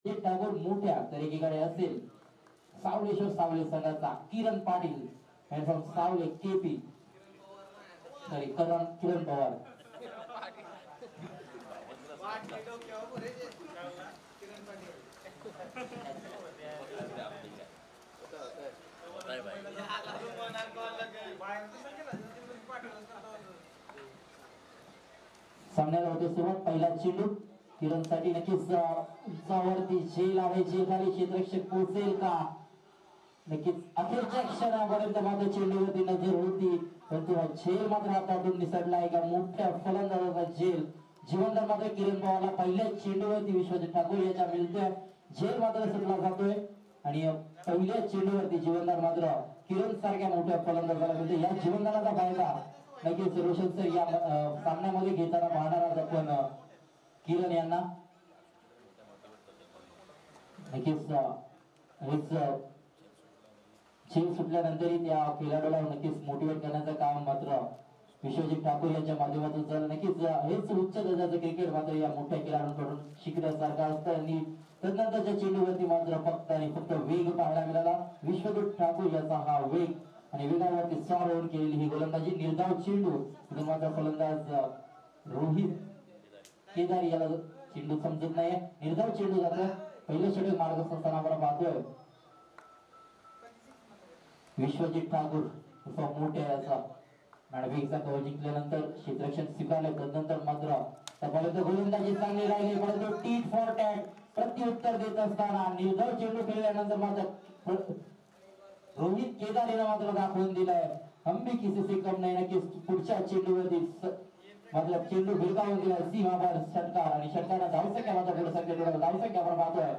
एक टागोर मोठ्या तर एकीकडे असेल सावलेश्वर सावले संघाचा Kiran Patil and from Savale KP sorry Kiran Pawar सामन्याला होते सुरुवात पहिला चेंडू किरण साठी नक्कीच उंचावरती झेल आहे झेल खाली क्षेत्ररक्षक पोहोचेल का नक्कीच अखेरच्या क्षणापर्यंत मात्र चेंडूवरती नजर होती परंतु हा झेल मात्र हातातून निसटला एका मोठ्या फलंदाजाचा झेल जीवनदार मात्र किरण पवारला पहिल्या चेंडूवरती विश्वजित ठाकूर याच्या मिळतोय झेल मात्र सुटला जातोय आणि पहिल्या चेंडूवरती जीवनदार मात्र किरण सारख्या मोठ्या फलंदाजाला मिळतो या जीवनदाराचा फायदा नक्कीच रोशन सर या सामन्यामध्ये घेताना पाहणार आपण किरण यांना नक्कीच हेच झेल सुटल्यानंतरही त्या खेळाडूला नक्कीच मोटिवेट करण्याचं काम मात्र विश्वजित ठाकूर यांच्या माध्यमातून झालं नक्कीच हेच उच्च दर्जाचं क्रिकेट मात्र या मोठ्या खेळाडूंकडून शिकण्यासारखं असतं आणि तदनंतरच्या चेंडूवरती मात्र फक्त आणि फक्त वेग पाहायला मिळाला विश्वजित ठाकूर याचा हा वेग आणि वेगावरती स्वार होऊन केलेली ही गोलंदाजी निर्धाव चेंडू मात्र फलंदाज रोहित केदारी याला चेंडू समजत नाही निर्धाव चेंडू जातो पहिलं षटक मार्ग असताना आपण पाहतोय विश्वजित ठाकूर मोठ्या याचा नाणेफेकचा कव्हर जिंकल्यानंतर क्षेत्ररक्षण स्वीकारले तदनंतर मात्र त्यापर्यंत गोलंदाजी चांगली राहिली परंतु टीट फॉर टॅट प्रत्युत्तर देत असताना निर्धाव चेंडू खेळल्यानंतर मात्र रोहित केदारीने मात्र दाखवून दिलाय हम भी किसी से कम नाही नक्कीच पुढच्या चेंडूवरती मतलब चेंडू भिरकावून दिलाय सीमावर षटकार आणि षटकाला धावसंख्या मात्र पुढे सरकार धावसंख्या आपण पाहतोय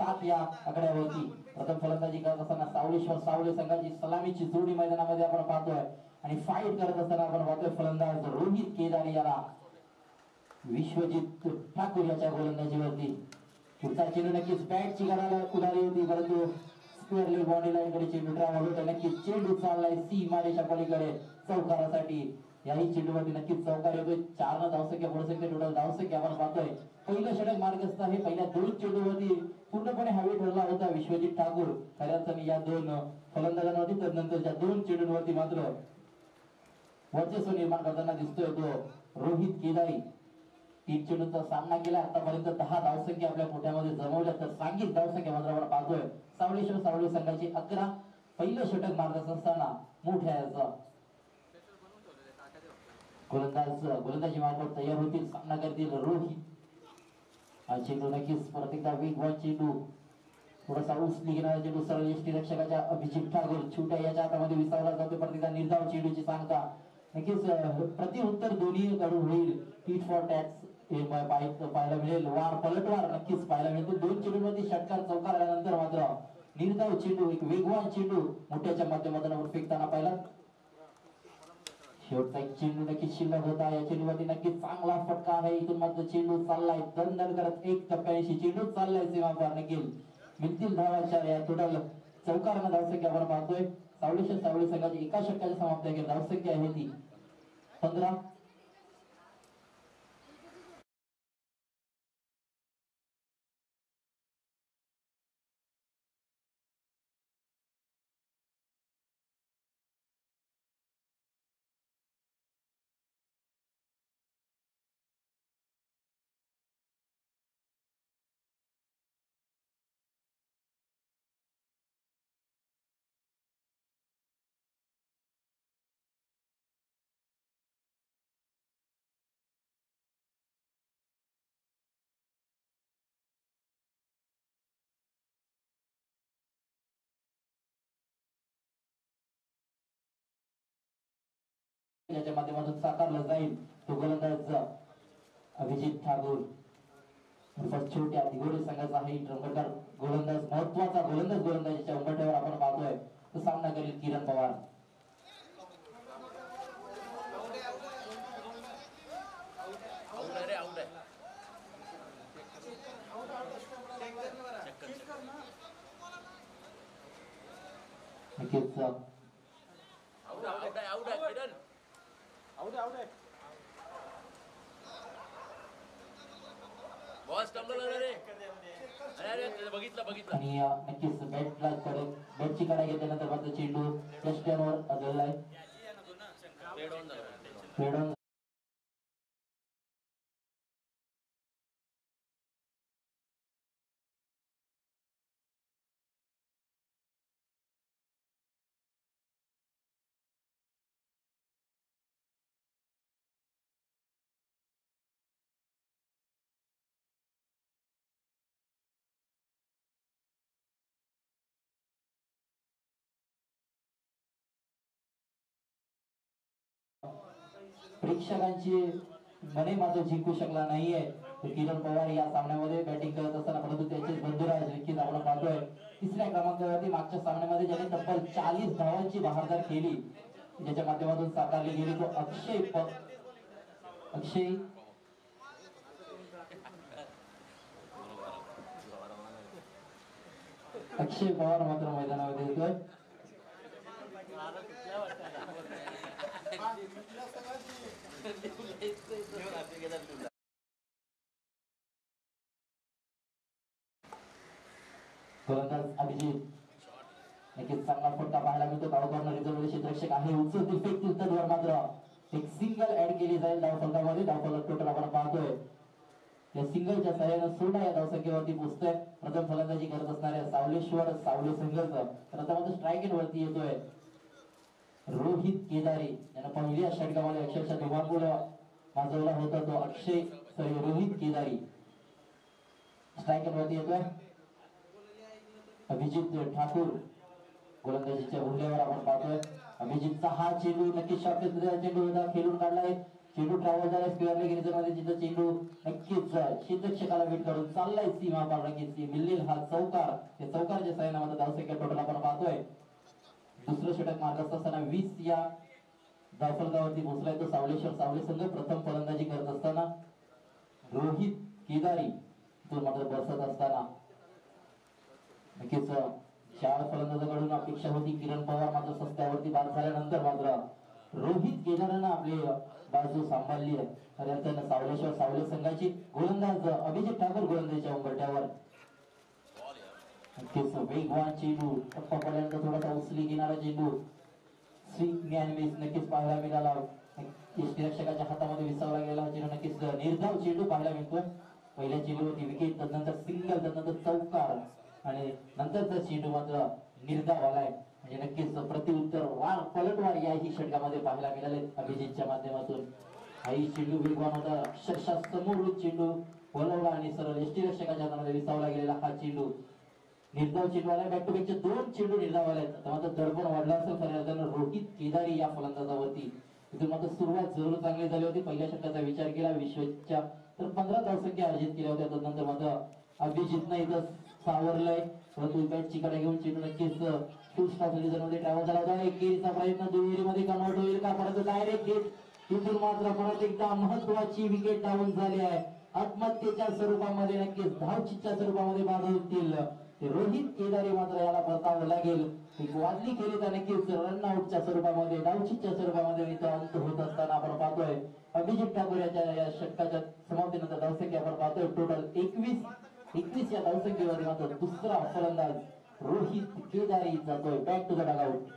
7 या आकड्यावरती प्रथम फलंदाजी करत असताना सावलेश्वर सावले संघाची सलामीची जोडी मैदानामध्ये आपण पाहतोय आणि फाईट करत असताना आपण पाहतोय फलंदाज रोहित केदारी याला विश्वजित ठाकूर याच्या गोलंदाजीवरती पुढचा चेंडू नक्कीच बॅटची गडाला उडाली होती परंतु स्क्वेअर लेग बॉडी लाईन कडे चेंडू ट्रॅव्हल होतो नक्कीच चेंडू चाललाय सीमारेषा पलीकडे चौकारासाठी याही चेंडूवरती नक्कीच चौकार येतोय 4 धावसंख्या पुढे टोटल धावसंख्या आपण पाहतोय पहिलं षटक मार्गस्थ हे पहिल्या 2 चेंडूवरती पूर्णपणे हवे ठरला होता विश्वजित ठाकूर खऱ्या अर्थाने या 2 फलंदाजांवरती तदनंतरच्या 2 चेंडूंवरती मात्र वर्चस्व निर्माण करताना दिसतोय तो रोहित केदारी 3 चेंडूचा सामना केला आतापर्यंत 10 धावसंख्या आपल्या कोट्यामध्ये जमवल्या तर सांघिक धावसंख्या मात्र आपण पाहतोय सावलेश्वर सावले संघाची 11 पहिलं षटक मार्गस्थ असताना मोठ्या याचा गोलंदाजी मार्फत तयार होतील सामना करतील रोहित हा चेंडू नक्कीच परत एकदा वेगवान चेंडू थोडासा उचली घेणारा चेंडू सरळ यष्टी रक्षकाच्या अभिजित ठाकूर छोट्या याच्या हातामध्ये विसावला जातो परत एकदा निर्धाव चेंडूची सांगता नक्कीच प्रत्युत्तर दोन्ही कडून होईल टीट फॉर टॅक्स पाहायला मिळेल वार पलटवार नक्कीच पाहायला मिळतो 2 चेंडूंमध्ये षटकार चौकार आल्यानंतर मात्र निर्धाव चेंडू एक वेगवान चेंडू मोठ्याच्या माध्यमातून फेकताना पाहिला शेवटचा एक चेंडू नक्कीच शिल्लक होता या चेंडूवरती नक्कीच चांगला फटका आहे इथून मात्र चेंडू चाललाय दणदण करत 1 टप्प्याशी चेंडू चाललाय सीमापार नक्कीच मिळतील धावाच्या या टोटल चौकारांना धावसंख्या आपण पाहतोय सावलेश्वर सावले संघाची एका षटकाची समाप्ती केली धावसंख्या आहे ती 15 याच्या माध्यमातून साकारला जाईल तो गोलंदाज अभिजित ठाकूर छोट्या दिगोडे संघाचा आहे रंगतदार गोलंदाज महत्वाचा गोलंदाजीच्या उंबरठ्यावर आपण पाहतोय तो सामना करेल किरण पवार बॉस टम्बल रे आणि नक्कीच बॅटची कडा घेतल्यानंतर मात्र चेंडू रस्त्यावर आदळलाय. प्रेक्षकांची मने मात्र जिंकू शकला नाहीये किरण पवार या सामन्यामध्ये बॅटिंग करत असताना, परंतु त्याचे बंधुराज नक्कीच आपण पाहतोय तिसऱ्या क्रमांकावरती मागच्या सामन्यामध्ये ज्याने तब्बल 40 धावांची बहारदार केली, ज्याच्या माध्यमातून साकारली गेली तो अक्षय पवार मात्र मैदानामध्ये येतोय. गोलंदाज अभिजित नक्कीच चांगला फटका पाहायला मिळतो. धावकॉर्नर रिझर्व्ह क्षेत्ररक्षक आहे, उचलतील फेकतील तडवर मात्र एक सिंगल ऍड केली जाईल धावफलकामध्ये. धावफलक टोटल आपण पाहतोय या सिंगलच्या सहाय्यानं सोडा या धावसंख्येवरती पोहोचतोय. प्रथम फलंदाजी करत असणाऱ्या सावले संघर्ष प्रथम स्ट्राईक वरती येतोय रोहित केदारी यांना पहिल्या षटकामध्ये अक्षरशः दिमागून माजवला होता तो रोहित केदारी स्ट्राईकर वरती येतोय. अभिजित ठाकूर गोलंदाजीच्या भुल्यावर आपण पाहतोय. अभिजितचा हा चेंडू नक्कीच शॉर्ट चेंडू होता, खेळून काढलाय. चेंडू ट्रॅव्हल झाला स्क्वेअर लेग मध्ये, जिथं चेंडू नक्कीच क्षेत्ररक्षकाला वेट करून चाललाय सीमा पार. नक्कीच मिळेल हा चौकार. त्या चौकारच्या सहाय्याने मात्र धावसंख्या टोटल आपण पाहतोय. दुसरं षटक मारत असताना 20 या धावफलकावरती पोहोचलाय तो सावले संघ. प्रथम फलंदाजी करत असताना रोहित केदारी तो मात्र बसत असताना नक्कीच 4 फलंदाजांकडून अपेक्षा होती. किरण पवार मात्र सस्त्यावरती बाद झाल्यानंतर मात्र रोहित केदारानं आपली बाजू सांभाळली आहे. खऱ्या अर्थानं सावले संघाची गोलंदाज अभिजित ठाकूर गोलंदाजीच्या उंबरठ्यावर. नक्कीच वेगवान चेंडू टप्पा पडल्यानंतर थोडासा उचली घेणारा चेंडू नक्कीच पाहायला मिळाला. यष्टीरक्षकाच्या हातामध्ये विसावला गेला चेंडू नक्कीच निर्धाव चेंडू पाहायला मिळतोय. पहिल्या चेंडूवरती विकेट, त्यानंतर सिंगल, त्यानंतर चौकार आणि नंतरचा चेंडू मात्र निर्धाव आलाय. म्हणजे नक्कीच प्रत्युत्तर पलटवार याही षटकामध्ये पाहायला मिळाले अभिजितच्या माध्यमातून. हाही चेंडू वेगवान होता, अक्षरशः समोरून चेंडू वळवला आणि सरळ यष्टीरक्षकाच्या हातामध्ये विसावला गेलेला हा चेंडू निर्धाव चेंडू आलाय. बॅक टू बॅकचे 2 चेंडू निर्धाव आले. मात्र दडपण वाढला असेल खऱ्या अर्थानं रोहित केदारी या फलंदाजावरती. इथून मात्र सुरुवात जरूर चांगली झाली होती. पहिल्या षटकाचा विचार केला विश्वच्या तर 15 धावसंख्या अर्जित केल्या होत्या. त्यानंतर मात्र अभिजितनं इथं सावरलंय, परंतु बॅटची कडे घेऊन चेंडू नक्कीच फुल स्टॉप मध्ये ट्रॅव्हल झाला होता. एकेरीचा प्रयत्न दुहेरीमध्ये कन्वर्ट होईल का, परंतु डायरेक्ट गेट. इथून मात्र परत एकदा महत्वाची विकेट डाऊन झाली आहे. आत्महत्येच्या स्वरूपामध्ये नक्कीच धावचीच्या स्वरूपामध्ये बाद होतील. रोहित केदारी मात्र याला परतावं लागेल. एक वादली खेळी तर नक्कीच रन आउटच्या स्वरूपामध्ये धावचीच्या स्वरूपामध्ये इथं अंत होत असताना आपण पाहतोय. अभिजित ठाकूर या षटकाच्या समाप्तीनंतर धावसंख्या आपण पाहतोय टोटल 21 या धावसंख्येवर मात्र दुसरा फलंदाज रोहित केदारी जातोय बॅक टू द डगआउट.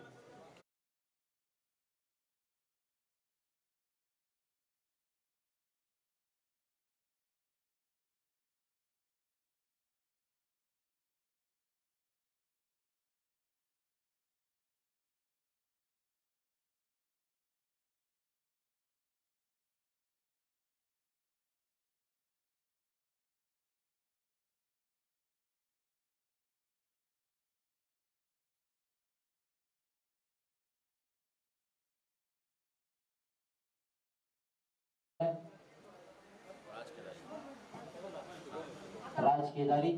राज केदारी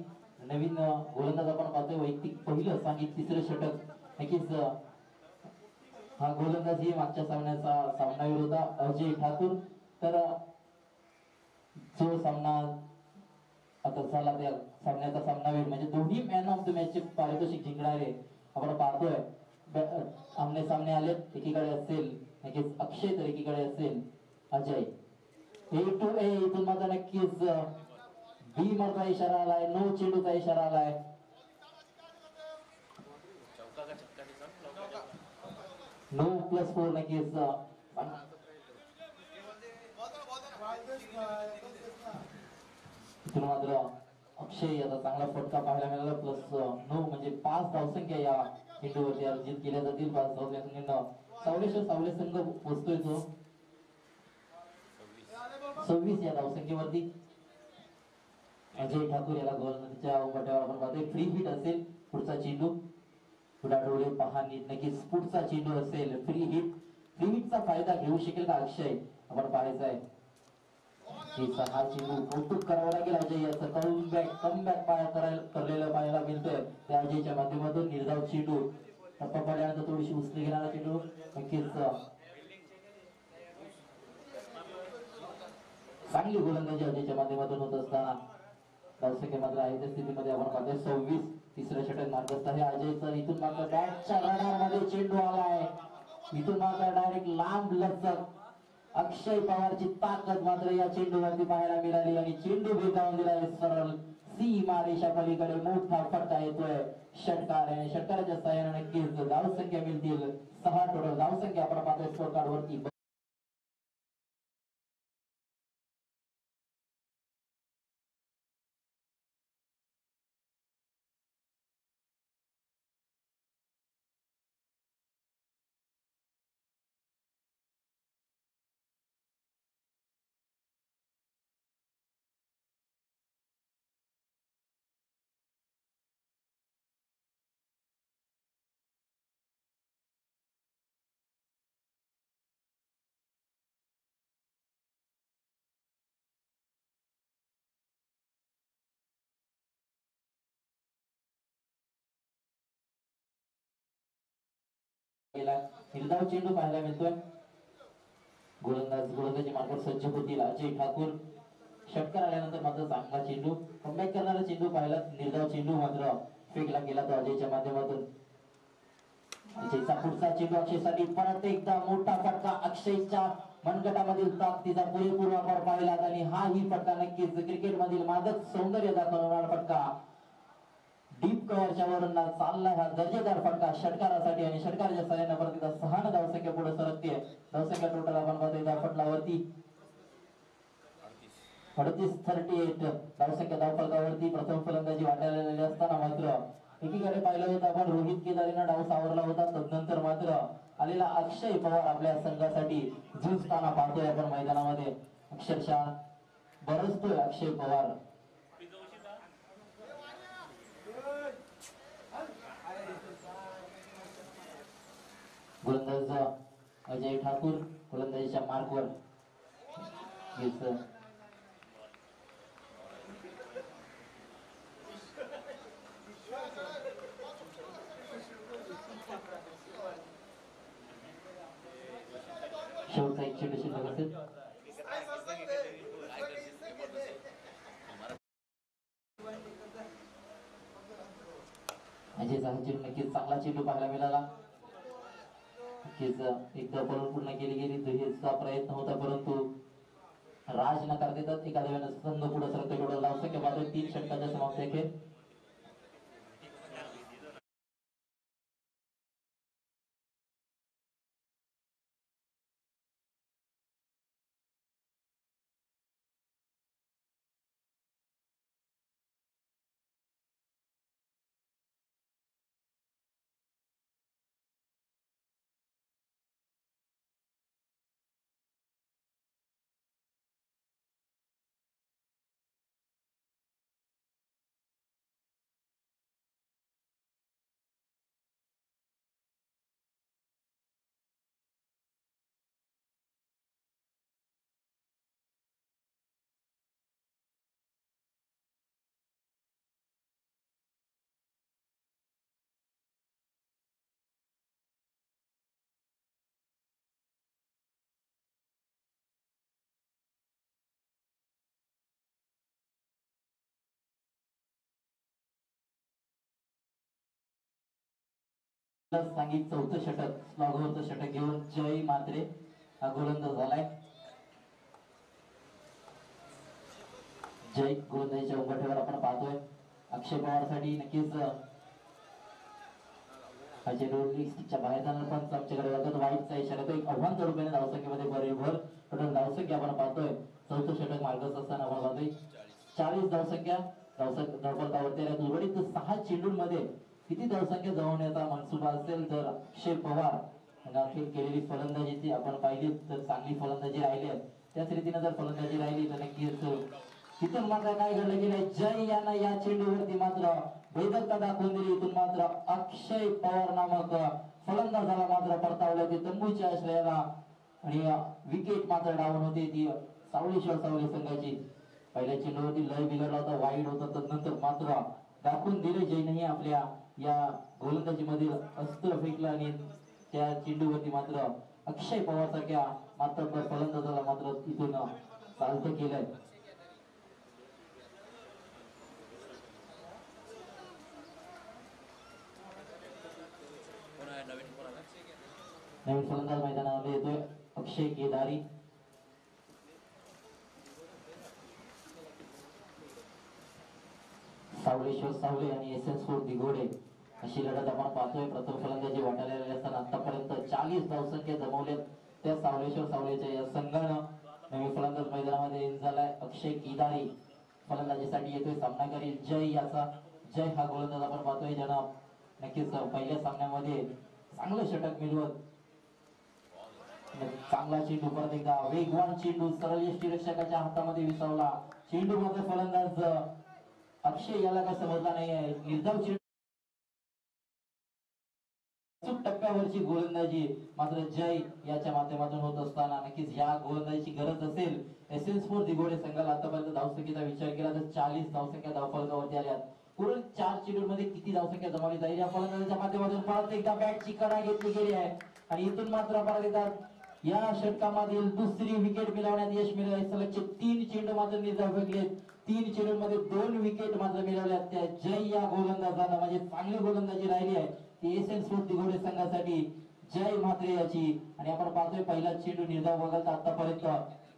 नवीन गोलंदाज आपण पाहतोय. वैयक्तिक पहिलं सांगित तिसरं षटक नक्कीच हा गोलंदाजी मागच्या सामनावीर होता अजय ठाकूर. तर जो सामना आता झाला त्या सामन्याचा सामनावीर म्हणजे दोन्ही मॅन ऑफ द मॅच चे पारितोषिक जिंकणारे आपण पाहतोय. आमने सामने आले, एकीकडे असेल नक्कीच अक्षय तर एकीकडे असेल अजय. A to A इथून मात्र नक्कीच बी मधला इशारा आलाय, नो चेंडूचा इशारा आलाय. 9+4 नक्कीच इथून मात्र अक्षय याचा चांगला फटका पाहायला मिळाला. +9 म्हणजे 5 धावसंख्या या चेंडूवरती अर्जित केल्या जातील. 5 धावसंख्येनं सावले संघ पोहोचतोय तो 26 या धावसंख्येवरती. अजय ठाकूर याला गोलंदाजीच्या उंबरठ्यावर आपण पाहतोय. फ्री हिट असेल पुढचा चेंडू. पुढा डोळे पहा नीट, नक्कीच पुढचा चेंडू असेल फ्री हिट. फ्री हिटचा फायदा घेऊ शकेल का अक्षय, आपण पाहायचं आहे. हा चेंडू कौतुक करावं लागेल अजय याचं. कमबॅक करलेलं पाहायला मिळतोय त्या अजयच्या माध्यमातून. निर्धाव चेंडू टप्पा पडल्यानंतर थोडीशी उचली घेणारा चेंडू. नक्कीच चांगली गोलंदाजी अजयच्या माध्यमातून होत असताना धावसंख्या मात्र आहे त्या स्थितीमध्ये आपण पाहतोय 26. तिसरं षटक मार्गस्थ आहे अजयचं. इथून मात्र बॅटच्या रडारमध्ये चेंडू आलाय. इथून मात्र डायरेक्ट लांब लचक अक्षय पवारची ताकद मात्र या चेंडूवरती पाहायला मिळाली आणि चेंडू भेटावून दिलाय सरळ सीमा रेषा पलीकडे. मोठा फटका येतोय षटकार आणि षटकाराच्या सहाय्याने नक्कीच धावसंख्या मिळतील 6 टोटल धावसंख्या आपण पाहतोय स्कोर कार्ड वरती. निर्धाव चेंडू पाहायला मिळतोय. गोलंदाजी मार्गावर सज्ज होतील अजय ठाकूर. षटकार आल्यानंतर मात्र चांगला चेंडू कमबॅक करणारा चेंडू पाहिला. निर्धाव चेंडू मात्र फेकला गेला तो अजयच्या माध्यमातून. अजयचा पुढचा चेंडू अक्षयसाठी परत एकदा मोठा फटका. अक्षयच्या मनगटामधील ताकदीचा पुरेपूर वापर पाहिला आणि हा ही फटका नक्कीच क्रिकेट मधील मादक सौंदर्य दाखवणारा फटका. डीप कव्हरच्या वरून चालला हा दर्जेदार फटका षटकारासाठी आणि षटकाराच्या सहाय्याने परत एकदा 6 धावसंख्या पुढे सरकते. धावसंख्या टोटल आपण पाहतोय त्या फटलावरती 38 धावसंख्या धावफलकावरती. प्रथम फलंदाजी वाटायला असताना मात्र एकीकडे पाहिलं होतं आपण रोहित केदारीनं डाव सावरला होता. तदनंतर मात्र आलेला अक्षय पवार आपल्या संघासाठी झुंजताना पाहतोय आपण मैदानामध्ये. अक्षरशः बरसतोय अक्षय पवार. गोलंदाज अजय ठाकूर गोलंदाजीच्या मार्कवर. शेवटचा एक चेंडू शिल्लक असेल. अजयचा हा चेंडू नक्कीच चांगला चेंडू पाहायला मिळाला. एकदा बॉल पूर्ण केली गेली दुहेरीचा प्रयत्न होता परंतु राज नकार देतात. एखाद्या वेळेस संघ पुढे सरकतो. टोटल धावसंख्या मात्र 3 षटकाच्या समाप्त आहे. सांगित 4थं षटक स्लॉगवरचं षटक घेऊन जय मात्रे हा गोलंदाज झालाय. जय गोलंदाजीच्या उंबरठ्यावर आपण पाहतोय अक्षय पवारसाठी नक्कीच हा चेंडू स्टिकच्या बाहेर जाणार पण आमच्याकडे बघत वाईटचा इशारा तो एक आव्हान स्वरूपाने धावसंख्येमध्ये बरोबर टोटल धावसंख्या आपण पाहतोय चौथं षटक मार्गस्थ असताना आपण पाहतोय 40 धावसंख्या धावपळावरती उर्वरित 6 चेंडूंमध्ये किती धावसंख्या जमवण्याचा मनसुबा असेल तर अक्षय पवार अखेर केलेली फलंदाजी आपण पाहिली तर चांगली फलंदाजी राहिली आहे त्याच रीतीने जर फलंदाजी राहिली तर नक्कीच इथून मात्र काय घडलं गेलंय जय यांना या चेंडूवरती मात्र वेदकता दाखवून दिली इथून मात्र अक्षय पवार नामक फलंदाजाला मात्र परतावलं ते तंबूच्या आश्रयाला आणि विकेट मात्र डाऊन होती ती सावळेश्वर सावळे संघाची पहिल्या चेंडूवरती लय बिघडला होता वाईड होता तदनंतर मात्र दाखवून दिले जयनेही आपल्या या गोलंदाजीमधील अस्त्र फेकलं आणि त्या चेंडूवरती मात्र अक्षय पवार सारख्या मात्र फलंदाजाला मात्र इथून चालतं केलंय नवीन फलंदाज मैदानामध्ये येतोय अक्षय केदारी सावळेश्वर सावळे आणि एसएन दिघोडे अशी लढत आपण पाहतोय प्रथम फलंदाजी वाटायला असताना आतापर्यंत 40 धावसंख्या जमवल्यात त्या सावळेश्वर सावळेच्या या संघानं नवीन फलंदाज मैदानामध्ये इन झालाय अक्षय केदारी फलंदाजीसाठी येतोय सामना करील जय याचा जय हा गोलंदाज आपण पाहतोय ज्यानं नक्कीच पहिल्या सामन्यामध्ये चांगलं षटक मिळवत चांगला चेंडू परत एकदा वेगवान चेंडू सरळ यष्टीरक्षकाच्या हातामध्ये विसावला चेंडू मात्र फलंदाज अक्षय याला काय समजला नाही आहे निर्धाव चेंडू टप्प्यावरची गोलंदाजी मात्र जय याच्या माध्यमातून होत असताना नक्कीच या गोलंदाजीची गरज असेल एसएन दिघोडे संघाला आतापर्यंत धावसंख्येचा विचार केला तर 40 धावसंख्या धावफलकावरती आल्यात पुढील 4 चेंडूंमध्ये किती धावसंख्या जमवली जाईल या फलंदाजीच्या माध्यमातून परत एकदा बॅटची कडा घेतली गेली आहे आणि इथून मात्र परत एकदा या षटकामधील दुसरी विकेट मिळवण्यात यश मिळाले सलगचे 3 चेंडू मात्र निर्धाव फेकलेत 3 चेंडूंमध्ये 2 विकेट मात्र मिळवल्यात त्या जय या गोलंदाजाला म्हणजे चांगली गोलंदाजी राहिली आहे ती एसएन दिघोडे संघासाठी जय मात्रे याची आणि आपण पाहतोय पहिला चेंडू निर्धाव वगळता आतापर्यंत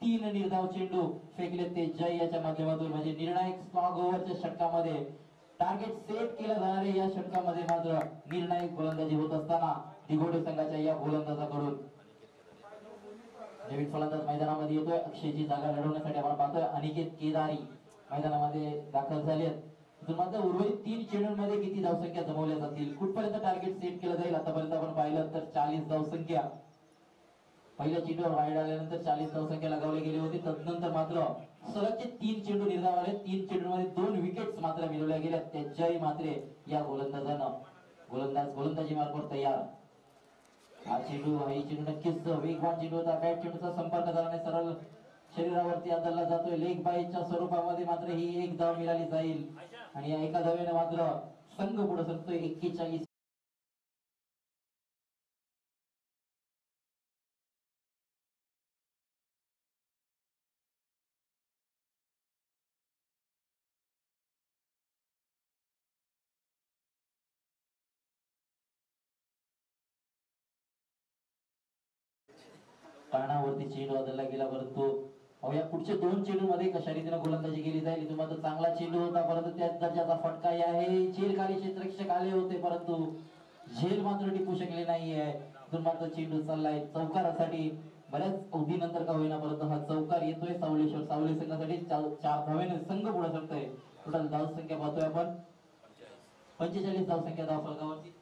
3 निर्धाव चेंडू फेकलेत ते जय याच्या माध्यमातून म्हणजे निर्णायक स्लॉग ओव्हरच्या षटकामध्ये टार्गेट सेट केलं जाणारे या षटकामध्ये मात्र निर्णायक गोलंदाजी होत असताना दिघोडे संघाच्या या गोलंदाजाकडून नवीन फलंदाज मैदानामध्ये येतोय अक्षयची जागा लढवण्यासाठी आपण पाहतोय अनिकेत केदारी मैदानामध्ये दाखल झाले मात्र उर्वरित 3 चेंडूंमध्ये किती धावसंख्या जमवल्या जातील कुठपर्यंत टार्गेट सेट केलं जाईल आतापर्यंत आपण पाहिलं तर 40 धावसंख्या पहिल्या चेंडूवर वाईड आल्यानंतर 40 धावसंख्या लगावली गेली होती तदनंतर मात्र सलगचे 3 चेंडू निर्धाव आले 3 चेंडूंमध्ये 2 विकेट्स मात्र मिळवल्या गेल्या त्या जय मात्रे या गोलंदाजानं गोलंदाजी मार्फत तयार हा चेंडू नक्कीच वेगवान चेंडू होता बॅट चेंडूचा संपर्क झाला नाही सरळ शरीरावरती आदळला जातोय लेग बाईच्या स्वरूपामध्ये मात्र ही एक धाव मिळाली जाईल आणि या एका धावेने मात्र संघ पुढे सरतोय 41 कानावरती चेंडू आदळला गेला परंतु या पुढच्या 2 चेंडू मध्ये कशा रीतीने गोलंदाजी केली जाईल इथून मात्र चांगला चेंडू होता परंतु त्याच दर्जाचा फटका आहे झेल खाली क्षेत्ररक्षक आले होते परंतु झेल मात्र टिपू शकले नाहीये इथून मात्र चेंडू चाललाय चौकारासाठी बऱ्याच अवधीनंतर का होईना परंतु हा चौकार येतोय सावळेश्वर सावळे संघासाठी 4 धावेने संघ पुढे सरतोय टोटल धावसंख्या पाहतोय आपण 45 धावसंख्या धावफलकावरती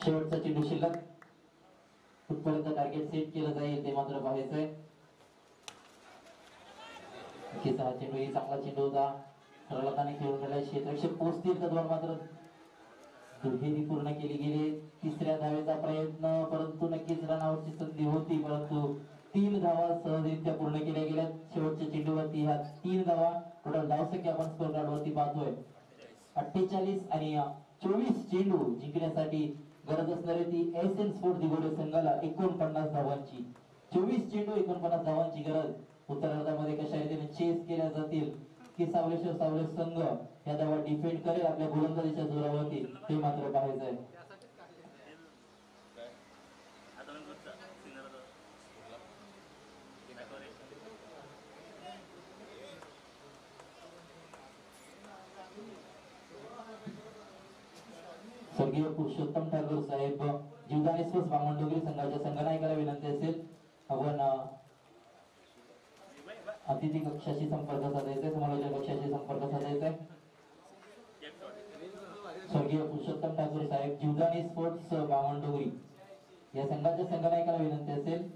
शेवटचा चेंडू शिल्लक कुठपर्यंत टार्गेट सेट केलं जाईल ते मात्र पाहायचंय हा चेंडू ही चांगला चेंडू होता सरळताने खेळून गेला क्षेत्ररक्षक पोहोचतील तद्वार मात्र दुहेरी पूर्ण केली गेली तिसऱ्या धावेचा प्रयत्न परंतु नक्कीच रनआउटची संधी होती परंतु 3 धावा सहजरित्या पूर्ण केल्या गेल्या शेवटच्या चेंडूवरती ह्या 3 धावा टोटल धावसंख्या आपण स्कोर कार्ड वरती पाहतोय 48 आणि 24 चेंडू जिंकण्यासाठी गरज असणारी ती एसएन दिघोडे संघाला 49 धावांची 24 चेंडू 49 धावांची गरज उत्तरार्धामध्ये कशा रीतीने चेस केल्या जातील की सावले संघ या धावा डिफेंड करेल आपल्या गोलंदाजीच्या जोरावरती ते मात्र पाहायचं आहे. स्वर्गीय पुरुषोत्तम ठाकूर साहेब जीवदानी स्पोर्ट्स बामणडोंगरी संघाच्या संघनायकाला विनंती असेल आपण अतिथी कक्षाशी संपर्क साधायचा, समालोचक कक्षाशी संपर्क साधायचा. स्वर्गीय पुरुषोत्तम ठाकूर साहेब जीवदानी स्पोर्ट्स बामणडोंगरी या संघाच्या संघनायकाला विनंती असेल.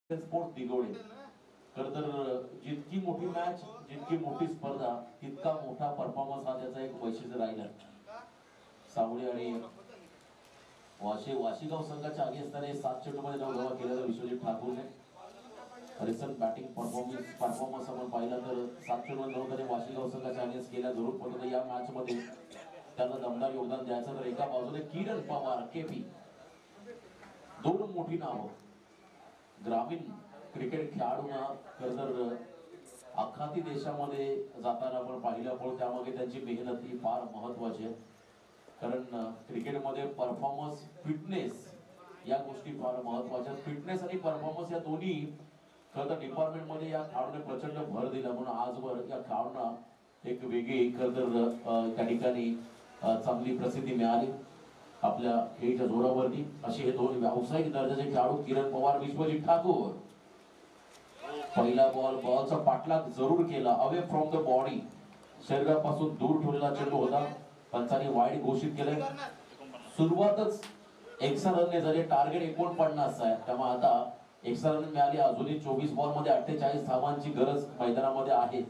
स्पोर्ट्स दिगोडे खरं तर जितकी मोठी मॅच जितकी मोठी स्पर्धा तितका मोठा परफॉर्मन्स हा त्याचा एक वैशिष्ट्य राहिला. सावळी आणि वाशीगाव संघाच्या आगी असताना 7 चेंडूमध्ये 9 धावा केल्या विश्वजित ठाकूरने. रिसेंट बॅटिंग परफॉर्मन्स आपण पाहिला तर 7 चेंडूमध्ये 9 धावा वाशीगाव संघाच्या अगेन्स्ट केल्या. जरूर पडतो या मॅच मध्ये त्यांना दमदार योगदान द्यायचं. तर एका बाजूने किरण पवार केपी, दोन मोठी नावं ग्रामीण क्रिकेट खेळाडूंना खरं तर आखाती देशामध्ये जाताना आपण पाहिलं, पण त्यामागे त्यांची मेहनत ही फार महत्वाची आहे. कारण क्रिकेटमध्ये परफॉर्मन्स फिटनेस या गोष्टी फार महत्वाच्या. फिटनेस आणि परफॉर्मन्स या दोन्ही खरं तर डिपार्टमेंटमध्ये या खेळाडूने प्रचंड भर दिला. म्हणून आजवर या खेळाडूंना एक वेगळी खरं तर त्या ठिकाणी चांगली प्रसिद्धी मिळाली आपल्या खेळीच्या जोरावरती. असे हे दोन व्यावसायिक दर्जाचे खेळाडू किरण पवार, विश्वजित ठाकूर. पहिला बॉलचा पाठलाग जरूर केला, अवे फ्रॉम द बॉडी, शरीरापासून दूर ठेवलेला चेंडू होता. पंचांनी वाईड घोषित केले. सुरुवातच एक्स्ट्रा रनने झाले. टार्गेट 49 आहे, त्यामुळे आता एक्स्ट्रा रन मिळाली. अजूनही 24 बॉल मध्ये 48 धावांची गरज मैदानामध्ये आहे.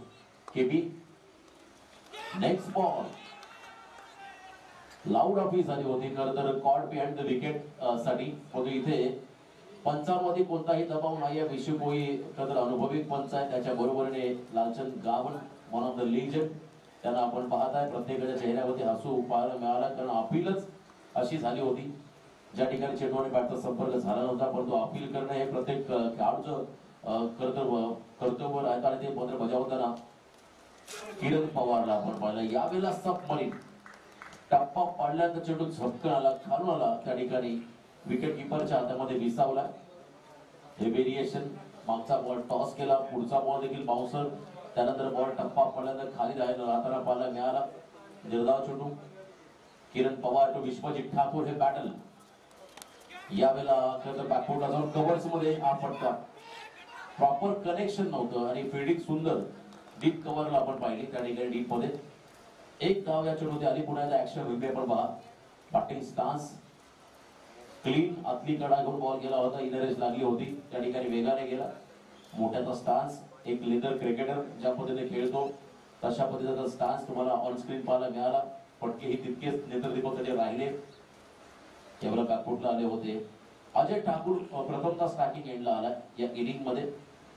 केबी नेक्स्ट बॉल लाऊड ऑफी झाली होती खरं तर कॉर्ड बिहाइंड द विकेट साठी. परंतु इथे पंचांमध्ये कोणताही दबाव नाही आहे. विशुकोई खरं तर अनुभवी पंच आहे. त्याच्या बरोबरीने लालचंद गावन, वन ऑफ द लीजेंड, त्यांना आपण पाहताय प्रत्येकाच्या चेहऱ्यावरती हसू पाहायला मिळाला. कारण अपीलच अशी झाली होती ज्या ठिकाणी चेंडू आणि बॅटचा संपर्क झाला नव्हता. परंतु अपील करणं हे प्रत्येक खेळाडूचं कर्तव्य आहे आणि ते पत्र बजावताना किरण पवारला आपण पाहिलं. यावेळेला सबमरीन टप्पा पाडल्यानंतर चेंडू झपकन आला, खालून आला, त्या ठिकाणी विकेट किपरच्या हातामध्ये विसावला. हे व्हेरिएशन, मागचा बॉल टॉस केला, पुढचा बॉल देखील बाउन्सर, त्यानंतर बॉल टप्पा पडल्यानंतर खाली राहताना पाहायला मिळाला. निर्धाव चेंडू किरण पवार टू विश्वजित ठाकूर. हे बॅटल यावेळेला खरं तर बॅकफुटला जाऊन कव्हर्स मध्ये हा फटका, प्रॉपर कनेक्शन नव्हतं आणि फिल्डिंग सुंदर डीप कव्हरला आपण पाहिली त्या ठिकाणी डीप मध्ये. एक धाव या चेंडूमध्ये आली. पुण्याचा ऍक्शन रिप्ले पण पहा. बॅटिंग स्टान्स क्लीन, आतली कडा घेऊन बॉल गेला होता, इनरेज लागली होती, त्या ठिकाणी वेगाने गेला. मोठ्याचा स्टान्स, एक लेदर क्रिकेटर ज्या पद्धतीने खेळतो तशा पद्धतीचा स्टान्स तुम्हाला ऑन स्क्रीन पाहायला मिळाला. फटके ही तितकेच नेत्रदीपकडे राहिले. यावेळेला बॅकफुटला आले होते. अजय ठाकूर प्रथमतः स्टार्टिंग एंडला आला या इनिंग मध्ये.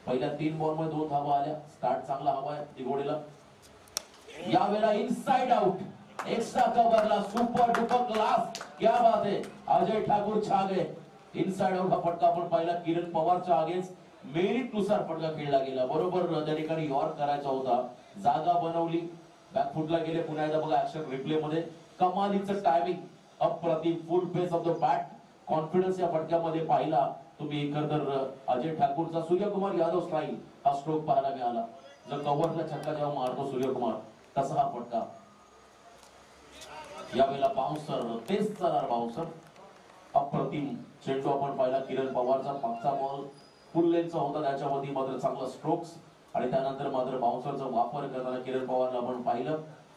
पहिल्या 3 बॉल मध्ये 2 धावा आल्या. स्टार्ट चांगला हवा आहे दिघोडीला. यावेळेला इनसाइड आउट एक्स्ट्रा कव्हरला सुपर डुपर क्लास. क्या बात है, अजय ठाकूर छा गए. इनसाइड आउट हा फटका आपण पाहिला किरण पवारच्या अगेन्स्ट मेरिट नुसार फटका खेळला गेला. बरोबर त्या ठिकाणी यॉर्क करायचा होता, जागा बनवली, बॅकफुटला गेले. पुन्हा एकदा बघा ऍक्शन रिप्ले मध्ये कमालीचं टायमिंग, अप्रतिम फुल face of the bat, confidence या फटक्यामध्ये पाहिला तुम्ही. खर तर अजय ठाकूरचा सूर्यकुमार यादव स्टाईल हा स्ट्रोक पाहायला मिळाला. जर कव्हरला छक्का जेव्हा मारतो सूर्यकुमार तसा हा फटका. यावेळेला बाउन्सर, तेच चालणार बाउन्सर. अप्रतिम चेंडू आपण पाहिला किरण पवारचा. मागचा बॉल फुल लेनचा होता, त्याच्यामध्ये मात्र चांगला स्ट्रोक्स आणि त्यानंतर मात्र बाउन्सरचा वापर करताना किरण पवारला आपण पाहिलं.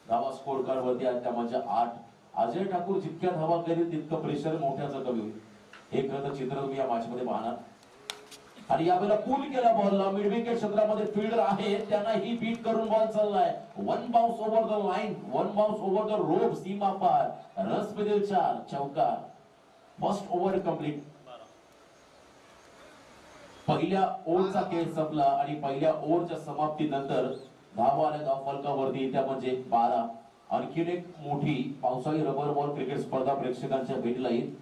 धावा स्कोर कार्ड वरती आहेत त्या म्हणजे 8. अजय ठाकूर जितक्या धावा करेल तितकं प्रेशर मोठ्याचं कमी होईल. हे खरं तर चित्र तुम्ही या मॅच मध्ये पाहणार. आणि यावेळेला पूल केला बॉलला. मिड विकेट क्षेत्रामध्ये फील्डर आहे, त्यांना ही बीट करून बॉल चाललाय. 1 bounce over the line, 1 bounce over the rope, सीमा पार. रस मिळेल 4, चौकार. First over complete. पहिल्या ओव्हरचा खेळ संपला आणि पहिल्या ओव्हरच्या समाप्तीनंतर धावा आल्या धाव फलकावरती त्या म्हणजे 12. आणखीन एक मोठी पावसाळी रबर बॉल क्रिकेट स्पर्धा प्रेक्षकांच्या भेटीला येईल.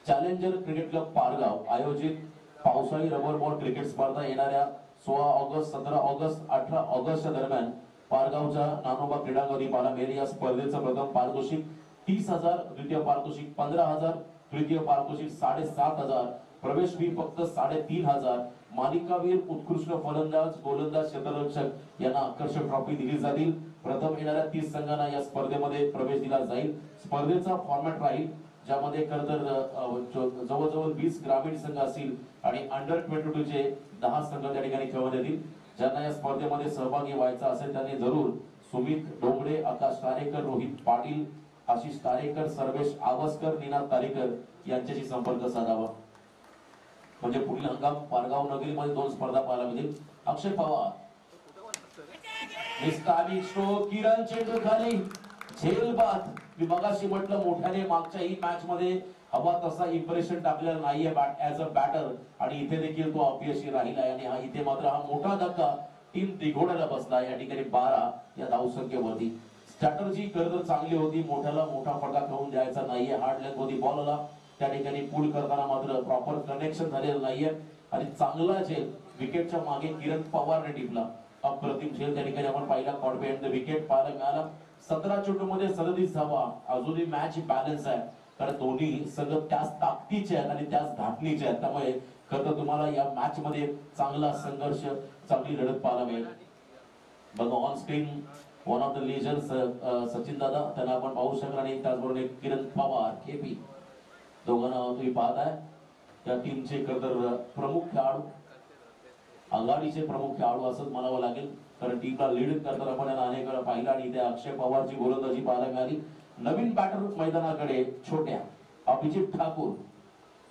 चॅलेंजर क्रिकेट क्लब पारगाव आयोजित पावसाळी रबर बॉल क्रिकेट स्पर्धा येणाऱ्या 16 ऑगस्ट, 17 ऑगस्ट, 18 ऑगस्टच्या दरम्यान पारगावच्या नानोबा क्रीडांगणी पाहायला मिळेल. या स्पर्धेचं प्रथम पारितोषिक 30,000, द्वितीय पारितोषिक 15,000, तृतीय पारितोषिक 7,500, प्रवेश फी फक्त 3,500. मालिकावीर, उत्कृष्ट फलंदाज, गोलंदाज, क्षेत्ररक्षक यांना आकर्षक ट्रॉफी दिली जातील. प्रथम येणाऱ्या 30 संघांना या स्पर्धेमध्ये प्रवेश दिला जाईल. स्पर्धेचा फॉर्मॅट राहील ज्यामध्ये खरं तर जवळजवळ 20 ग्रामीण संघ असतील आणि अंडर 22 चे 10 संघ त्या ठिकाणी खेळवण्यात येतील. ज्यांना या स्पर्धेमध्ये सहभागी व्हायचा असेल त्यांनी जरूर सुमित डोंगरे, आकाश तारेकर, रोहित पाटील, आशिष तारेकर, सर्वेश आवस्कर, निनाद तारेकर यांच्याशी संपर्क साधावा. म्हणजे पुढील हंगाम पारगाव नगरीमध्ये 2 स्पर्धा पाहायला मिळतील. अक्षय पवार, किरण चेंडू खाली, झेल बाद. मी मगाशी म्हटलं मोठ्याने मागच्या ही मॅच मध्ये हवा तसा इम्प्रेशन टाकलेला नाहीये ऍज अ बॅटर आणि इथे देखील तो अपयशी राहिला आणि हा इथे मात्र हा मोठा धक्का टीम दिघोड्याला बसला. या ठिकाणी 12 या धावसंख्येवरती. स्ट्रॅटर्जी खरं चांगली होती, मोठ्याला मोठा फटका खेळून द्यायचा नाहीये. हार्ड लेंथ होती बॉलला, त्या ठिकाणी पूल करताना मात्र प्रॉपर कनेक्शन झालेलं नाहीये आणि चांगला झेल विकेटच्या मागे किरण पवारने टिपला. अप्रतिम झेल त्या ठिकाणी आपण पाहिला. कॉट बिहाइंड द विकेट पाहायला मिळाला. 17 चेंडूमध्ये 37 धावा. अजूनही मॅच बॅलन्स आहे कारण दोन्ही संघ त्याच ताकदीचे आहेत आणि त्याच धाटणीचे आहेत. त्यामुळे खरं तुम्हाला या मॅच मध्ये चांगला संघर्ष, चांगली लढत पाहायला मिळेल. बघा on screen one of the legend Sachin दादा त्यांना आपण पाहू शकणार आणि त्याचबरोबर किरण पवार, केपी दोघांना तुम्ही पाहताय. त्या टीमचे खरं तर प्रमुख खेळाडू, आघाडीचे प्रमुख खेळाडू असंच म्हणावं लागेल कारण टीमला लीड करताना आपण यांना अनेक वेळा पाहिला आणि त्या अक्षय पवारची गोलंदाजी पाहायला मिळाली. नवीन बॅटर मैदानाकडे छोट्या अभिजित ठाकूर.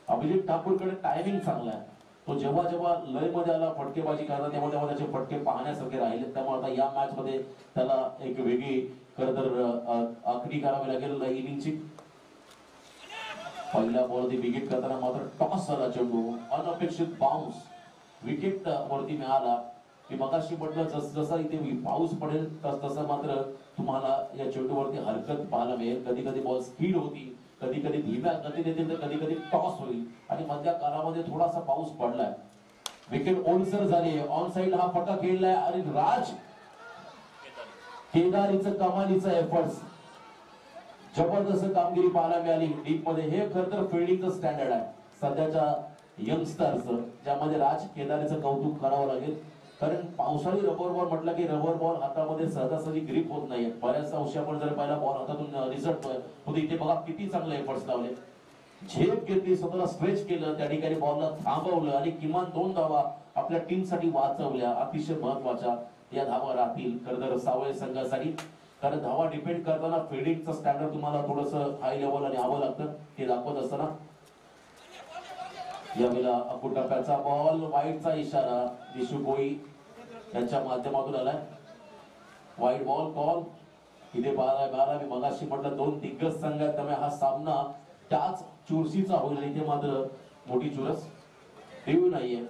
अभिजित ठाकूरकडे टायमिंग चांगला आहे. तो जेव्हा जेव्हा लय मध्ये आला फटकेबाजी करता तेव्हा तेव्हा त्याचे फटके पाहण्यासारखे राहिले. त्यामुळे आता या मॅच मध्ये त्याला एक वेगळी खरं तर आखणी करावी लागेल इनिंगची. पहिल्या बॉल विकेट करताना मात्र टॉस झाला चेंडू, अनपेक्षित बाउन्स विकेट वरती मिळाला. मी मगाशी म्हटलं जसा इथे पाऊस पडेल तसं मात्र तुम्हाला या चेंडूवरती हरकत पाहायला मिळेल. कधी कधी बॉल स्पीड होती, कधी कधी धीम्या गतीने येतील तर कधी कधी टॉस होईल आणि मधल्या कालामध्ये थोडासा पाऊस पडलाय. विकेट ओलसर झाली. ऑन साइड हा फटका खेळलाय आणि राज केदारीचं कमालीचं एफर्ट्स, जबरदस्त कामगिरी पाहायला मिळाली डीप मध्ये. हे खरं तर फिल्डिंगचं स्टँडर्ड आहे सध्याच्या यंगस्टरचं, ज्यामध्ये राज केदारीचं कौतुक करावं लागेल. कारण पावसाळी रबर बॉल म्हटलं की रबर बॉल हातामध्ये सहजासहजी ग्रिप होत नाहीये. बऱ्याच अंशी आपण जर पाहिला बॉल हातातून रिझल्टतोय होते. इथे बघा किती चांगले एफर्ट्स लावले, झेप घेतली, स्वतःला स्ट्रेच केलं, त्या ठिकाणी बॉलला थांबवलं आणि किमान 2 धावा आपल्या टीम साठी वाचवल्या. अतिशय महत्वाच्या या धावा राहतील खरं तर सावळे संघासाठी. कारण धावा डिपेंड करताना फिल्डिंगचं स्टँडर्ड तुम्हाला थोडंसं हाय लेवल आणि हवं लागतं ते दाखवत असताना. यावेळेला अकुटप्प्याचा बॉल, वाईटचा इशारा दिशू भोई यांच्या माध्यमातून आलाय. वाईड बॉल कॉल इथे बारा मी मगाशी म्हटलं दोन दिग्गज संघ आहेत त्यामुळे हा सामना त्याच चुरशीचा होईल. इथे मात्र मोठी चुरस देऊ नाहीये.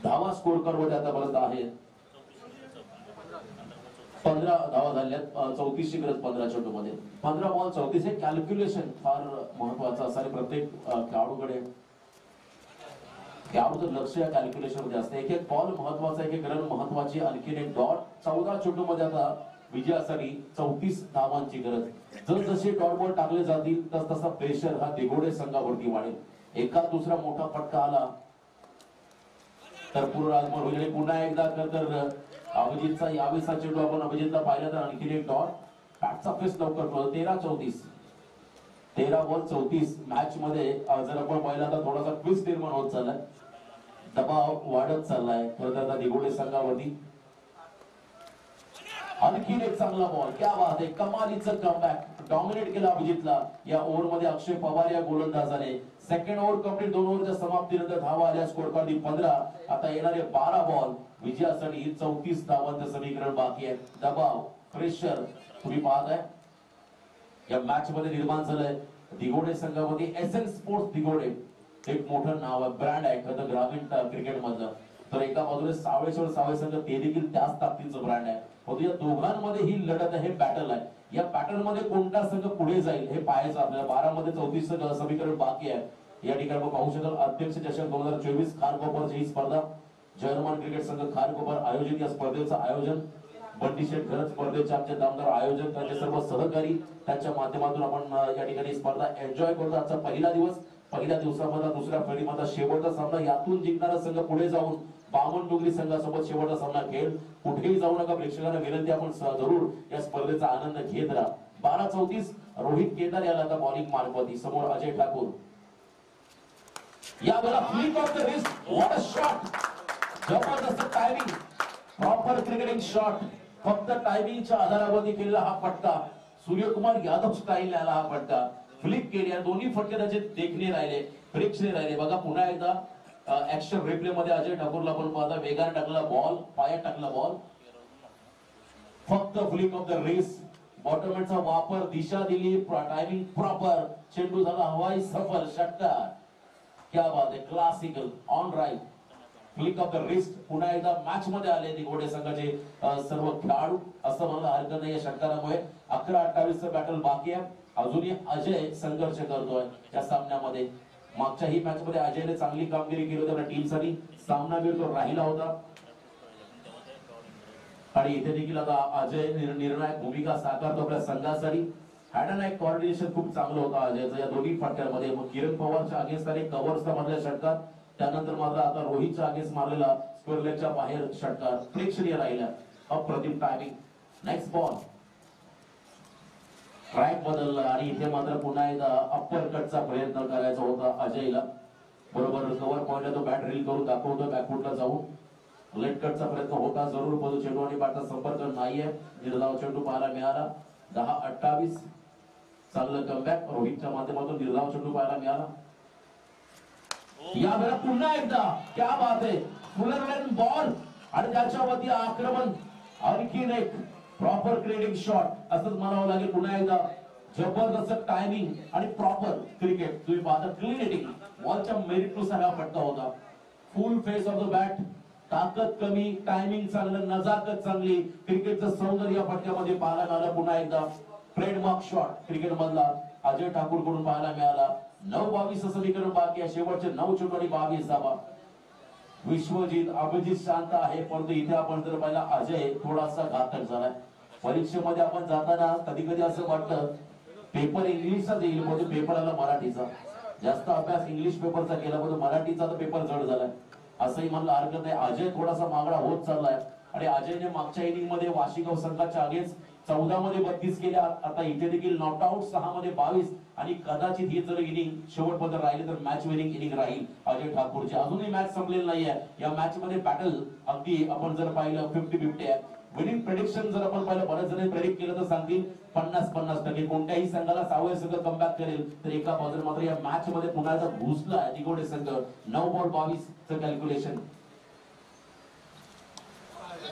धावा स्कोर मध्ये आतापर्यंत आहेत 15 धावा झाल्यात. 34 ची गरज 15 चेंडूमध्ये. 15 बॉल 34 हे कॅल्क्युलेशन फार महत्वाचं असं आणि प्रत्येक खेळाडूकडे खेळाडूचं लक्ष या कॅल्क्युलेशन मध्ये असतं. एक एक बॉल महत्वाचा, एक एक रन महत्वाची, आणखीन एक डॉट. 14 चेंडूमध्ये आता विजयासाठी 34 धावांची गरज. जसजसे डॉट बॉल टाकले जातील तस तसा प्रेशर हा दिघोडे संघावरती वाढेल. एका दुसरा मोठा फटका आला तर पूर्ण आगमन होईल. आणि पुन्हा एकदा तर अभिजितचा यावेळीचा चेंडू आपण अभिजितला पाहिला तर आणखीन एक डॉट. बॅटचा फेस लवकर 13-34 13 बॉल 34 मॅच मध्ये जर आपण पाहिला तर थोडासा ट्विस्ट निर्माण होत चाललाय, दबाव वाढत चाललाय खरं तर दिघोडे संघावरती. आणखीन एक चांगला बॉल, क्या बात आहे, कमालीचं कमबॅक. डॉमिनेट केला अभिजितला या ओव्हर मध्ये. अक्षय पवार या गोलंदाजाने सेकंड ओव्हर कंप्लीट. 2 ओव्हरच्या समाप्तीनंतर धावा आल्या. Score card 15. आता येणारे 12 बॉल विजयासाठी 34 धावांचं समीकरण बाकी आहे. दबाव प्रेशर तुम्ही पाहताय या मॅच मध्ये निर्माण झालंय. दिघोडे संघामध्ये एसएन स्पोर्ट्स दिघोडे एक मोठं नाव आहे, ब्रँड आहे खरं ग्रामीण क्रिकेट मधलं. तर एका बाजूने सावळेश्वर सावळे संघ ते देखील त्याच ताकदीचं ब्रँड आहे. परंतु या दोघांमध्ये ही लढत आहे, बॅटल आहे. या पॅटर्न मध्ये कोणता संघ पुढे जाईल हे पाहायचं आपल्याला. 12 मध्ये 34 समीकरण बाकी आहे. या ठिकाणी पाहू शकाल अध्यक्ष चषक 2024 खारकोपरची ही स्पर्धा. जर्मन क्रिकेट संघ खारकोपर आयोजित या स्पर्धेचं आयोजन. बंटी शेठ घरत स्पर्धेचे आमचे दामदार आयोजक, त्यांचे सर्व सहकारी, त्यांच्या माध्यमातून आपण या ठिकाणी स्पर्धा एन्जॉय करतो. आजचा पहिला दिवस, पहिल्या दिवसामध्ये दुसऱ्या फेरीमध्ये शेवटचा सामना. यातून जिंकणारा संघ पुढे जाऊन बामणडोंगरी संघासोबत शेवटचा सामना खेळ. कुठेही जाऊ नका, प्रेक्षकांना विनंती, आपण जरूर या स्पर्धेचा आनंद घेत राहा. 12-34 रोहित केदार याला आता बॉलिंग मार्गवती. समोर अजय ठाकूर. या वेळेला flick off the wrist, what a shot, जबरदस्त टायमिंग, प्रॉपर क्रिकेटिंग शॉट. फक्त टायमिंगच्या आधारावरती केलेला हा फटका. सूर्यकुमार यादव स्टाईल आला हा फटका. फ्लिक केली. दोन्ही फटके त्याचे देखणे राहिले, प्रेक्षणीय राहिले. बघा पुन्हा एकदा ऍक्शन रिप्ले मध्ये अजय ठाकूरला पण पाहता. वेगाने टाकला बॉल, पायात टाकला बॉल. फक्त फ्लिक ऑफ द रिस्ट, बॉटमचा वापर, दिशा दिली, टायमिंग प्रॉपर. चेंडू झाला हवाई सफर, षटकार. क्या बात आहे, classical on right. Flick off the wrist. पुन्हा एकदा मॅच मध्ये आले दिघोडे संघाचे सर्व खेळाडू असं म्हणायला हरकत नाही. या षटकारामुळे 11-28 बॅटल बाकी आहे. अजूनही अजय संघर्ष करतोय या सामन्यामध्ये. मागच्याही मॅच मध्ये अजयने चांगली कामगिरी केली होती आपल्या टीमसाठी. सामनावीर तो राहिला होता आणि इथे देखील आता अजय निर्णायक भूमिका साकारतो आपल्या संघासाठी. हॅड अँड आय कोऑर्डिनेशन खूप चांगलं होतं अजयचं या दोन्ही फटक्यांमध्ये. मग किरण पवारच्या अगेन्स्ट आणि कव्हर्सचा मधल्या षटकार, त्यानंतर मात्र आता रोहितच्या अगेन्स्ट मारलेला स्क्वेअर लेगच्या बाहेर षटकार प्रेक्षणीय राहिला. अप्रतिम टायमिंग. नेक्स्ट बॉल ट्रॅक बदलला आणि इथे मात्र पुन्हा एकदा अप्पर कटचा प्रयत्न करायचा होता अजयला. बरोबर कव्हर पॉइंटला तो बॅट रील करून दाखवतो बॅकफुटला जाऊन. लेट कटचा प्रयत्न होता जरूर, परंतु चेंडू आणि बॅटचा संपर्क नाहीये. निर्धाव चेंडू पाहायला मिळाला. 10-28 चांगलं कमबॅक रोहितच्या माध्यमातून. निर्धाव चेंडू पाहायला मिळाला. या वेळेला पुन्हा एकदा क्या बात आहे, फुलर बॉल आणि त्याच्यावरती आक्रमण. आणखीन एक प्रॉपर क्रिकेटिंग शॉट असंच म्हणावं लागेल. पुन्हा एकदा जबरदस्त टायमिंग आणि प्रॉपर क्रिकेट तुम्ही पाहता. क्लीन हिटिंग, बॉलच्या मेरिट नुसार हा फटका होता. फुल फेस ऑफ द बॅट, ताकद कमी, टायमिंग चांगलं, नजाकत चांगली, क्रिकेटचं सौंदर्य या फटक्यामध्ये पाहायला मिळालं. पुन्हा एकदा ट्रेडमार्क शॉट क्रिकेट मधला अजय ठाकूर कडून पाहायला मिळाला. 9-22 समीकरण बाकी आहे. शेवटचे 9 चेंडू आणि 22 धावा. विश्वजित अभिजित शांत आहे, परंतु इथे आपण जर पाहिला अजय थोडासा घातक झालाय. परीक्षेमध्ये आपण जाताना कधी कधी असं वाटतं पेपर इंग्लिशचा देईल, परंतु पेपर आला मराठीचा. जास्त अभ्यास इंग्लिश पेपरचा केला, परंतु मराठीचा तर पेपर जड झालाय असंही म्हणलं हरकत नाही. अजय थोडासा मागडा होत चाललाय आणि अजयने मागच्या इनिंग मध्ये वाशिगाव संघाच्या अगेन्स्ट 14 मध्ये 32 केल्या. आता इथे देखील नॉट आउट 6 मध्ये 22 आणि कदाचित ही जर इनिंग शेवटपर्यंत राहिली तर मॅच विनिंग इनिंग राहील अजय ठाकूरची. अजूनही मॅच संपलेली नाहीये. या मॅच मध्ये बॅटल अगदी आपण जर पाहिलं 50-50 आहे. विनिंग प्रेडिक्शन जर आपण पाहिलं, बरेच जण प्रेडिक्ट केलं तर सांगतील 50-50%. कोणत्याही संघाला सावळे संघ कमबॅक करेल तर एका बाजूला मात्र या मॅच मध्ये पुन्हा एकदा घुसला दिघोडे संघ. 9 बॉल 22 चं कॅल्क्युलेशन.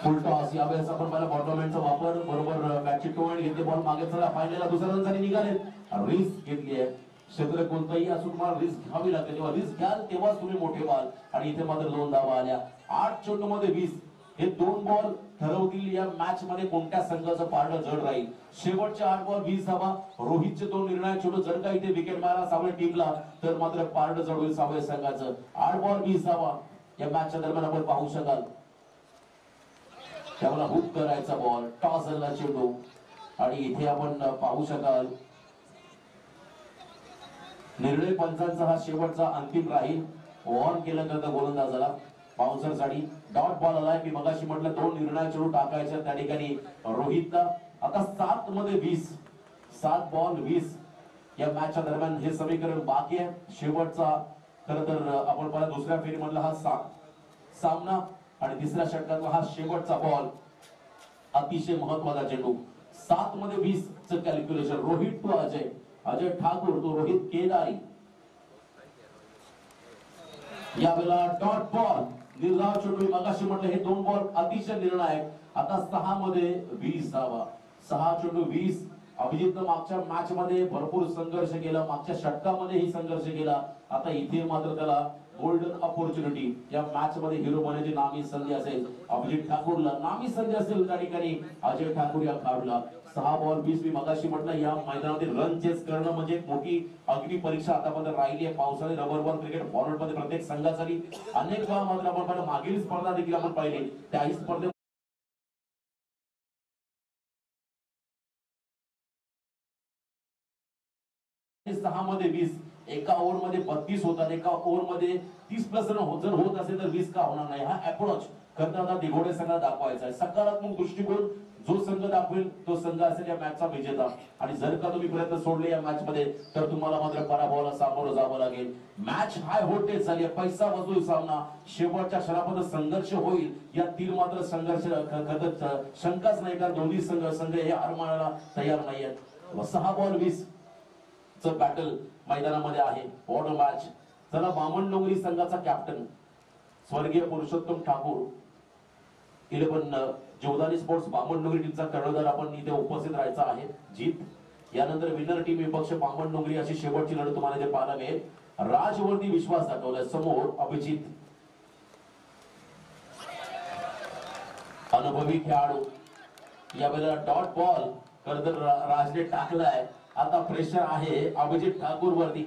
फुल टॉस यावेळेस आपण पहिला बॉटलमॅनचा वापर बरोबर बॅटची टोन घेतली बॉल मागे चला फायनलला दुसऱ्या रनसाठी निघाले रिस्क घेतली आहे क्षेत्र कोणताही असो तुम्हाला रिस्क घ्यावी लागते जेव्हा रिस्क घ्याल तेव्हाच तुम्ही मोठे व्हाल आणि इथे मात्र 2 धावा आल्या 8 चेंडू मध्ये 20 हे 2 बॉल ठरवतील या मॅच मध्ये कोणत्या संघाचं पारडं जड राहील शेवटचे 8 बॉल 20 धावा रोहितचे 2 निर्णायक चेंडू जर का इथे विकेट मारा सावळे टीमला तर मात्र पारडं जड होईल सावळे संघाचं 8 बॉल 20 धावा या मॅचच्या दरम्यान आपण पाहू शकाल त्याला हुक करायचा बॉल टॉस झाला चेंडू आणि इथे आपण पाहू शकाल निर्णय पंचांचा हा शेवटचा अंतिम राहील ऑन केलं करता गोलंदाजाला बाउन्सर साठी डॉट बॉल आलाय मी मगाशी म्हटलं 2 निर्णय चेंडू टाकायचे त्या ठिकाणी रोहितला आता 7 मध्ये 20 7 बॉल 20 या मॅचच्या दरम्यान हे समीकरण बाकी आहे शेवटचा खरं तर आपण पहिला दुसऱ्या फेरीमधला हा सामना आणि तिसऱ्या षटकातला हा शेवटचा बॉल अतिशय महत्वाचा चेंडू 7 मध्ये 20 च कॅल्क्युलेशन रोहित टू अजय ठाकूर तो रोहित केदारी यावेळेला डॉट बॉल निर्धाव चेंडू मगाशी म्हटलं हे 2 बॉल अतिशय निर्णायक आता 6 मध्ये 20 धावा 6 चेंडू 20 अभिजितनं मागच्या मॅच मध्ये भरपूर संघर्ष केला मागच्या षटकामध्येही संघर्ष केला आता इथे मात्र त्याला गोल्डन अपॉर्च्युनिटी या मॅच मध्ये हिरो बनण्याची नामी संधी असेल अभिजित ठाकूरला नामी संधी असेल त्या ठिकाणी अजय ठाकूर या खेळाडूला 6 बॉल 20 मी मगाशी म्हटलं या मैदानामध्ये रन चेस करणं म्हणजे एक मोठी अग्नी परीक्षा आतापर्यंत राहिली आहे पावसाळी रबर बॉल क्रिकेट फॉर्मॅट मध्ये प्रत्येक संघासाठी अनेक वेळा मात्र आपण मागील स्पर्धा देखील आपण पाहिली त्याही स्पर्धेत 6 मध्ये 20 एका ओव्हर मध्ये 32 होतात एका ओव्हर मध्ये 30 प्लस रन जर होत असेल तर 20 का होणार नाही हा अप्रोच करताना दिघोडे संघाला दाखवायचा आहे सकारात्मक दृष्टिकोन जो संघ दाखवेल तो संघ असेल या मॅचचा विजेता आणि जर का तुम्ही प्रयत्न सोडले या मॅच मध्ये तर तुम्हाला मात्र पराभवाला सामोरं जावं लागेल मॅच हाय व्होल्टेज झाली पैसा वसूल सामना शेवटच्या क्षणापर्यंत संघर्ष होईल यातील मात्र संघर्ष शंकाच नाही कारण दोन्ही संघ हे हार मानायला तयार नाही आहेत 6 बॉल 20 च बॅटल मैदानामध्ये आहे वॉटर मॅच चला बामणडोंगरी संघाचा कॅप्टन स्वर्गीय पुरुषोत्तम ठाकूर 11 जोधारी स्पोर्ट्स बामणडोंगरी टीमचा कर्णधार आपण इथे उपस्थित राहायचा आहे जीत यानंतर विनर टीम विपक्ष बामणडोंगरी अशी शेवटची लढत तुम्हाला इथे पाहायला मिळेल राजवरती विश्वास दाखवलाय समोर अभिजित अनुभवी खेळाडू यावेळेला डॉट बॉल कर्णधार राजने टाकलाय आता प्रेशर आहे अभिजित ठाकूर वरती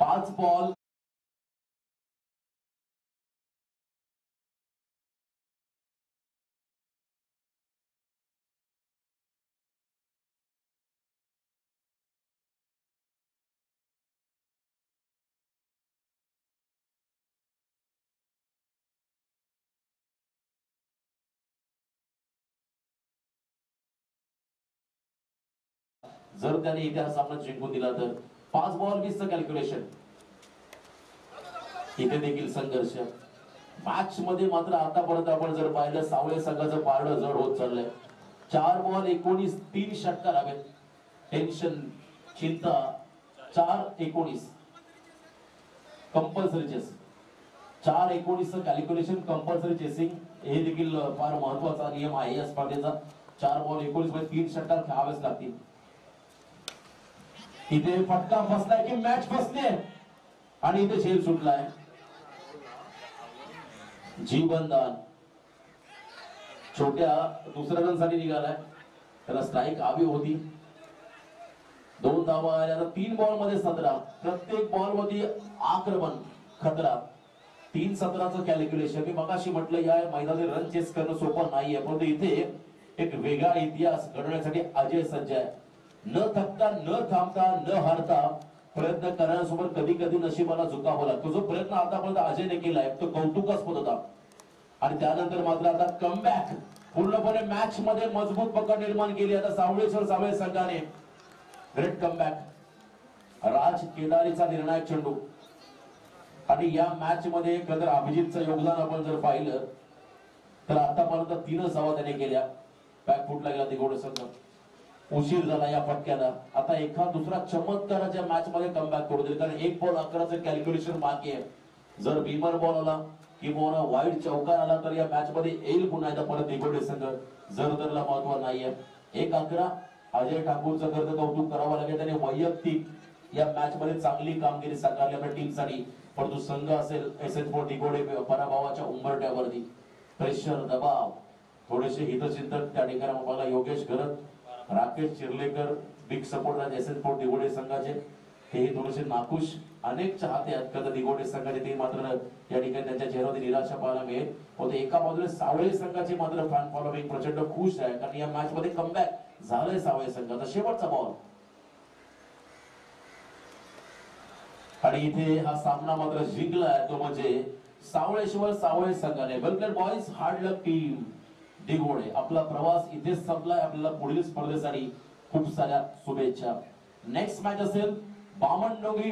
5 बॉल जर त्याने इतिहास सामना जिंकून दिला तर 5 बॉल 20 चं कॅल्क्युलेशन इथे देखील संघर्ष मॅच मध्ये मात्र आतापर्यंत आपण जर पाहिलं सावळे संघाचं पारडं जड होत चाललंय 4 बॉल 19 3 षटकार हवेत टेन्शन चिंता 4-19 कंपल्सरी चेस 4-19 चं कॅल्क्युलेशन कंपल्सरी चेसिंग हे देखील फार महत्वाचा नियम आहे या स्पर्धेचा 4 बॉल 19 मध्ये 3 षटकार खेळावेच लागतील इथे फटका फसलाय की मॅच फसले आणि इथे झेल सुटलाय जीवनदान छोट्या दुसऱ्या रन साठी निघालाय त्याला स्ट्राईक हवी होती 2 धावा आल्या 3 बॉल मध्ये 17 प्रत्येक बॉल मध्ये आक्रमण खतरा 3-17चं कॅल्क्युलेशन मी मगाशी म्हटलं या मैदानात रन चेस करणं सोपं नाहीये परंतु इथे एक वेगळा इतिहास घडवण्यासाठी अजय सज्ज आहे न थकता न थांबता न हारता प्रयत्न करण्यासोबत कधी कधी नशिबाला झुकावं लागतो जो प्रयत्न आतापर्यंत अजयने केलाय तो कौतुकास्पद होता आणि त्यानंतर मात्र आता कमबॅक पूर्णपणे मॅच मध्ये मजबूत पकड निर्माण केली आता सावळे संघाने ग्रेट कमबॅक राज केदारीचा निर्णायक चेंडू आणि या मॅच मध्ये कदर अभिजितचं योगदान आपण जर पाहिलं तर आतापर्यंत 3 धावा त्याने केल्या बॅकफुटला गेला दिघोडे संघ उशीर झाला या फटक्याला आता एखाद दुसरा चमत्काराच्या मॅच मध्ये कमबॅक करू दे कारण 1 बॉल 11चं कॅल्क्युलेशन बाकी आहे जर बीमर बॉल आला किंवा वाईट चौकार आला तर या मॅच मध्ये येईल पुन्हा एकदा परत दिगोडे संघ. जरदरला महत्व नाहीये. 1-11 अजय ठाकूरचं खरं कौतुक करावं लागेल. त्याने वैयक्तिक या मॅच मध्ये चांगली कामगिरी साकारली आपल्या टीमसाठी. परंतु संघ असेल SN4 दिगोडे पराभवाच्या उंबरठ्यावरती. प्रेशर, दबाव, थोडेसे हितचिंतक त्या ठिकाणी मला योगेश घरत, राकेश चिर्लेकर, बिग सपोर्टर SN4 दिगोडे संघाचे हेही थोडेसे नाखुश. अनेक चाहते आहेत कदा दिगोडे संघाचे, ते मात्र या ठिकाणी त्यांच्या चेहऱ्यावरती निराशा पाहायला मिळेल. होते एका बाजूला सावळे संघाचे मात्र फॅन फॉलोविंग प्रचंड खुश आहे, कारण या मॅच मध्ये कमबॅक झालंय सावळे संघाचा. शेवटचा बॉल आणि इथे हा सामना मात्र जिंकलाय तो म्हणजे सावळे संघाने. वेलकम बॉयज, हार्ड लक टीम दिगोडे. आपला प्रवास इथेच संपलाय. आपल्याला पुढील स्पर्धेसाठी खूप साऱ्या शुभेच्छा. नेक्स्ट मॅच असेल बामणडोंगरी